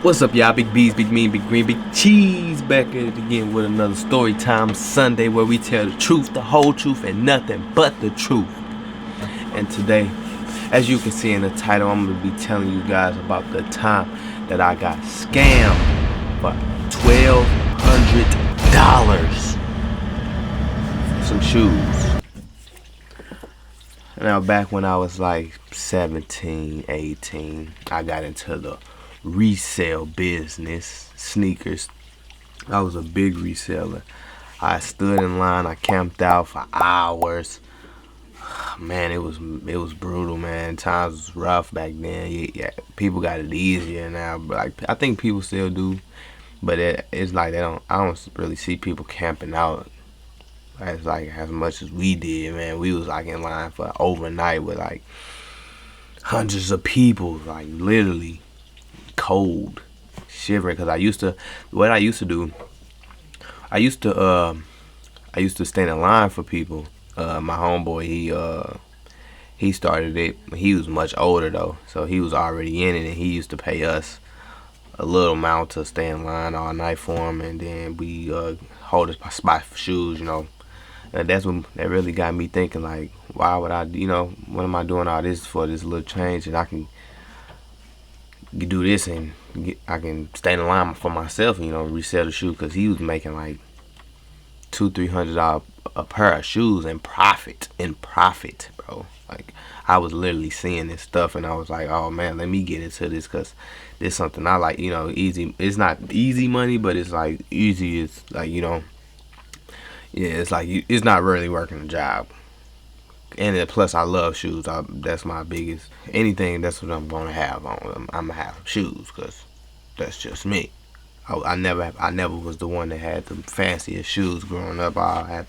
What's up, y'all? Big B's, Big Mean, Big Green, Big Cheese back at it again with another Story Time Sunday where we tell the truth, the whole truth, and nothing but the truth. And today, as you can see in the title, I'm going to be telling you guys about the time that I got scammed for $1,200 for some shoes. Now, back when I was like 17, 18, I got into the resale business, sneakers. I was a big reseller. I stood in line, I camped out for hours. Man, it was brutal, man. Times was rough back then. Yeah, people got it easier now, but like I think people still do. But it's like I don't really see people camping out as much as we did, man. We was like in line for overnight with like hundreds of people, like literally cold, shivering. Cause I used to stand in line for people. My homeboy, he started it. He was much older though, so he was already in it, and he used to pay us a little amount to stay in line all night for him, and then we hold a spot for shoes, And that really got me thinking, like, why would I, what am I doing all this for, this little change, and I can do this and I can stay in line for myself and resell the shoe, because he was making like $200-300 a pair of shoes in profit, bro. Like, I was literally seeing this stuff and I was like, oh man, let me get into this, because this is something I like. Easy. It's not easy money, but it's like easy. It's like yeah, it's like it's not really working a job. And then plus, I love shoes. That's my biggest anything. That's what I'm gonna have on. I'm gonna have shoes, cause that's just me. I never was the one that had the fanciest shoes growing up. I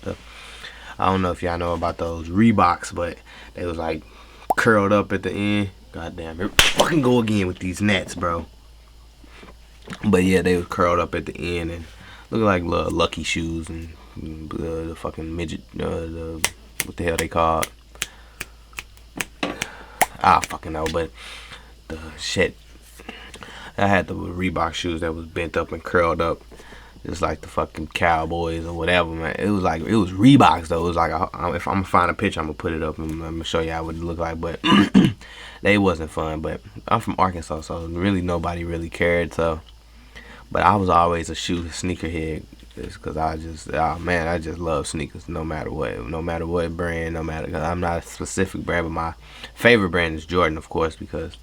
don't know if y'all know about those Reeboks, but they was like curled up at the end. God damn it! Fucking go again with these nets, bro. But yeah, they was curled up at the end and looking like little Lucky shoes and the fucking midget. What the hell they called? I fucking know, but the shit. I had the Reebok shoes that was bent up and curled up, just like the fucking Cowboys or whatever, man. It was Reeboks though. It was like if I'm gonna find a picture, I'm gonna put it up and I'm gonna show y'all what it looked like. But they wasn't fun. But I'm from Arkansas, so really nobody really cared. So, but I was always a sneakerhead. It's cause I just love sneakers no matter what brand, cause I'm not a specific brand, but my favorite brand is Jordan, of course, because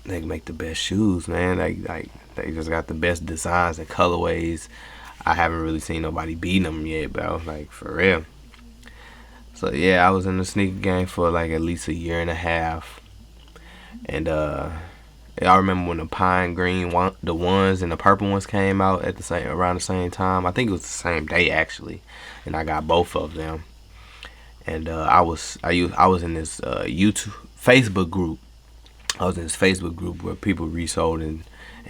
they make the best shoes, man. They just got the best designs and colorways. I haven't really seen nobody beating them yet, bro. Like, for real. So yeah, I was in the sneaker game for like at least a year and a half, and I remember when the pine green the ones and the purple ones came out around the same time. I think it was the same day actually, and I got both of them. And I was in this Facebook group. I was in this Facebook group where people resold and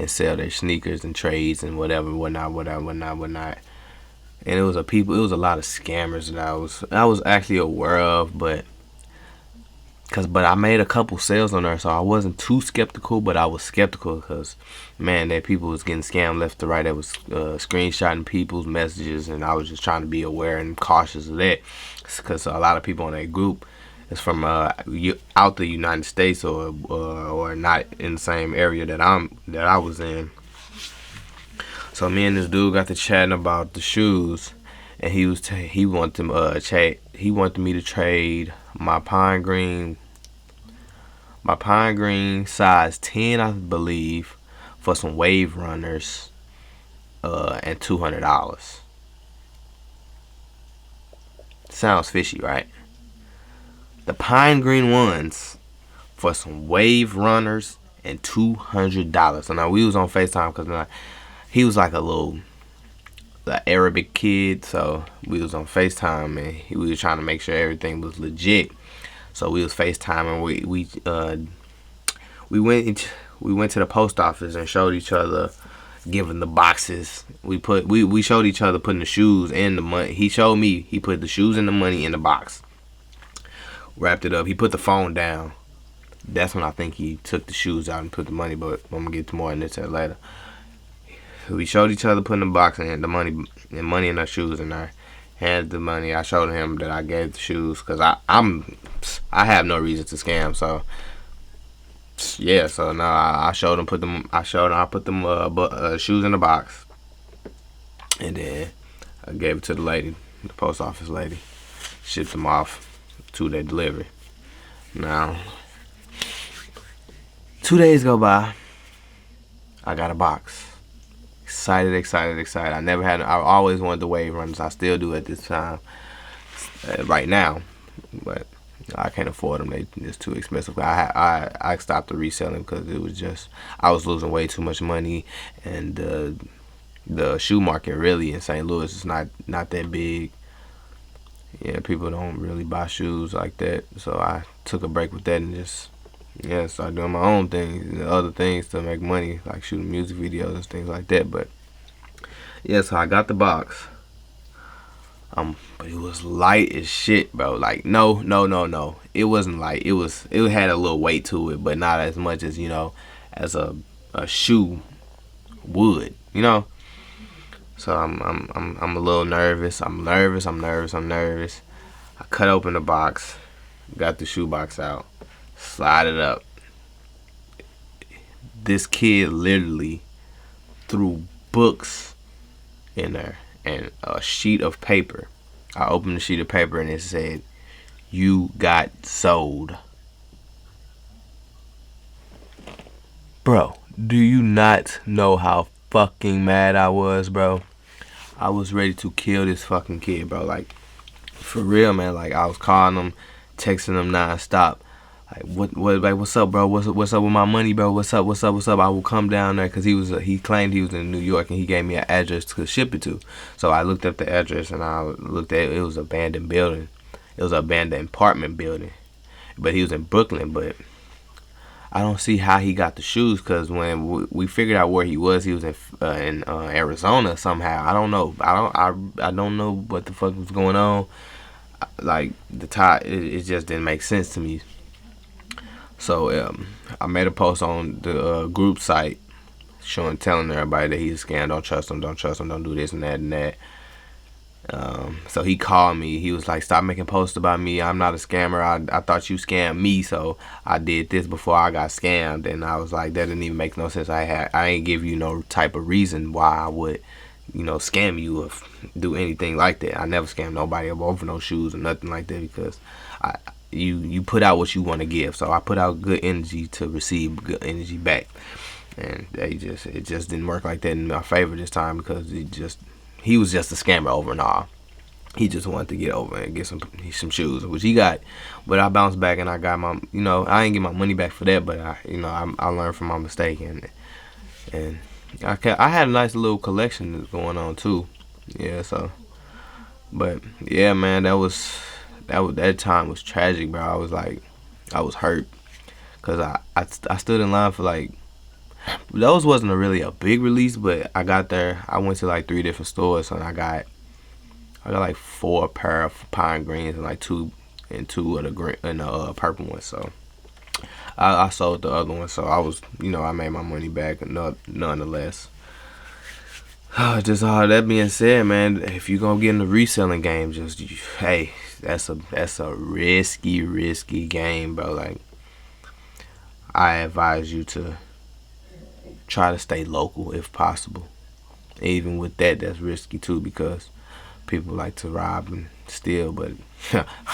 sell their sneakers and trades and whatnot. And it was a lot of scammers that I was actually aware of, but I made a couple sales on there, so I wasn't too skeptical, but I was skeptical because, man, that people was getting scammed left to right. That was screenshotting people's messages, and I was just trying to be aware and cautious of that, because a lot of people in that group is from out the United States or not in the same area that I was in. So me and this dude got to chatting about the shoes, and he wanted me to trade my pine green size 10, I believe, for some Wave Runners and $200. Sounds fishy, right? The pine green ones for some Wave Runners and $200. So now we was on FaceTime because he was like the Arabic kid, so we was on FaceTime and we was trying to make sure everything was legit. So we was FaceTiming. We went to the post office and showed each other giving the boxes. We showed each other putting the shoes in the money. He showed me he put the shoes and the money in the box. Wrapped it up. He put the phone down. That's when I think he took the shoes out and put the money. But I'm gonna get to more on this later. We showed each other putting the box in the money in our shoes in there. Handed the money. I showed him that I gave the shoes because I have no reason to scam. So yeah. So now I showed him I put them shoes in the box, and then I gave it to the lady, the post office lady. Shipped them off. 2-day delivery. Now 2 days go by. I got a box. Excited. I always wanted the wave runners. I still do at this time. Right now, but I can't afford them. They just too expensive. I stopped the reselling because it was just I was losing way too much money, and the shoe market really in St. Louis is not that big. Yeah, people don't really buy shoes like that. So I took a break with that and just started doing my own things, other things to make money, like shooting music videos and things like that. But yeah, so I got the box. But it was light as shit, bro. Like no. It wasn't light. It had a little weight to it, but not as much as as a shoe would, So I'm a little nervous. I'm nervous. I cut open the box, got the shoe box out, slide it up. This kid literally threw books in there and a sheet of paper. I opened the sheet of paper and it said, "You got sold." Bro, do you not know how fucking mad I was, bro? I was ready to kill this fucking kid, bro. Like, for real, man. Like, I was calling him, texting him nonstop. Like, what's up, bro? What's up with my money, bro? What's up? I will come down there because he claimed he was in New York and he gave me an address to ship it to. So I looked up the address and I looked at it. It was an abandoned building. It was an abandoned apartment building, but he was in Brooklyn. But I don't see how he got the shoes because when we figured out where he was in Arizona somehow. I don't know. I don't know what the fuck was going on. Like the tie, it just didn't make sense to me. So I made a post on the group site, telling everybody that he's a scam. Don't trust him. Don't do this and that and that. So he called me. He was like, "Stop making posts about me. I'm not a scammer. I thought you scammed me, so I did this before I got scammed." And I was like, that didn't even make no sense. I ain't give you no type of reason why I would, scam you or do anything like that. I never scammed nobody over no shoes or nothing like that because you put out what you want to give. So I put out good energy to receive good energy back, and it just didn't work like that in my favor this time because he was just a scammer over and all. He just wanted to get over and get some shoes, which he got. But I bounced back and I got my, I didn't get my money back for that, but I learned from my mistake and I had a nice little collection that's going on too. Yeah, so, but yeah, man, that time was tragic, bro. I was hurt because I stood in line for like. Those wasn't really a big release, but I got there. I went to like 3 different stores, and I got like 4 pair of pine greens and like two of the green and the purple ones. So I sold the other one. So I was, I made my money back nonetheless. Just all that being said, man, if you gonna get in the reselling game, hey, that's a risky game, bro. Like, I advise you to try to stay local if possible. Even with that's risky too because people like to rob and steal, but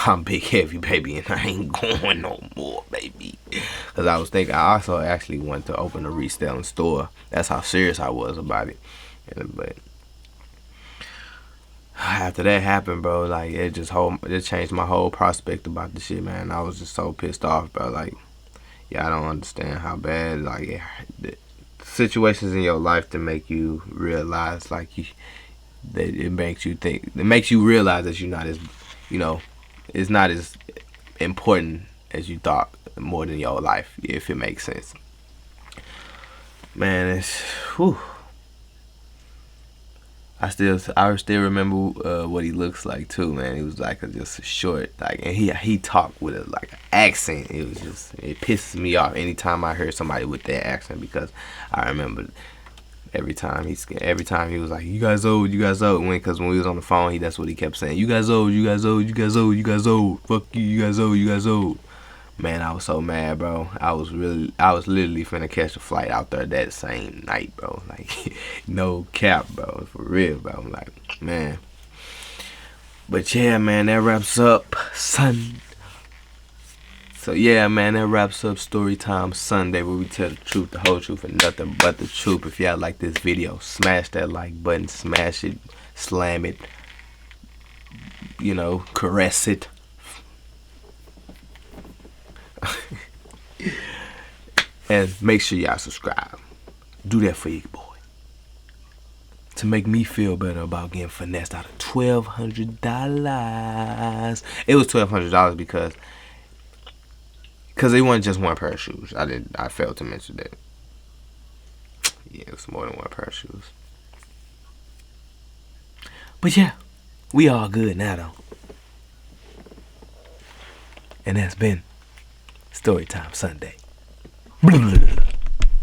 I'm big heavy, baby, and I ain't going no more, baby. Because I was thinking, I also actually wanted to open a reselling store. That's how serious I was about it. But after that happened, bro, like it changed my whole prospect about the shit, man. I was just so pissed off, bro. Like, yeah, I don't understand how bad situations in your life to make you realize that it makes you realize that you're not as it's not as important as you thought more than your life, if it makes sense. Man, it's I still remember what he looks like too, man. He was like just a short, like, and he talked with a like an accent. It pisses me off anytime I hear somebody with that accent, because I remember every time he was like, "You guys old, you guys old." Because when we was on the phone, that's what he kept saying. "You guys old, you guys old, you guys old, you guys old. Fuck you, you guys old, you guys old." Man, I was so mad, bro. I was literally finna catch a flight out there that same night, bro. Like, no cap, bro. For real, bro. I'm like, man. But yeah, man, that wraps up So yeah, man, that wraps up Storytime Sunday, where we tell the truth, the whole truth, and nothing but the truth. If y'all like this video, smash that like button, smash it, slam it, caress it. And make sure y'all subscribe. Do that for your boy, to make me feel better about getting finessed out of $1,200. It was $1,200 because it wasn't just one pair of shoes. I failed to mention that. Yeah, it was more than one pair of shoes. But yeah, we all good now though. And that's been Storytime Sunday.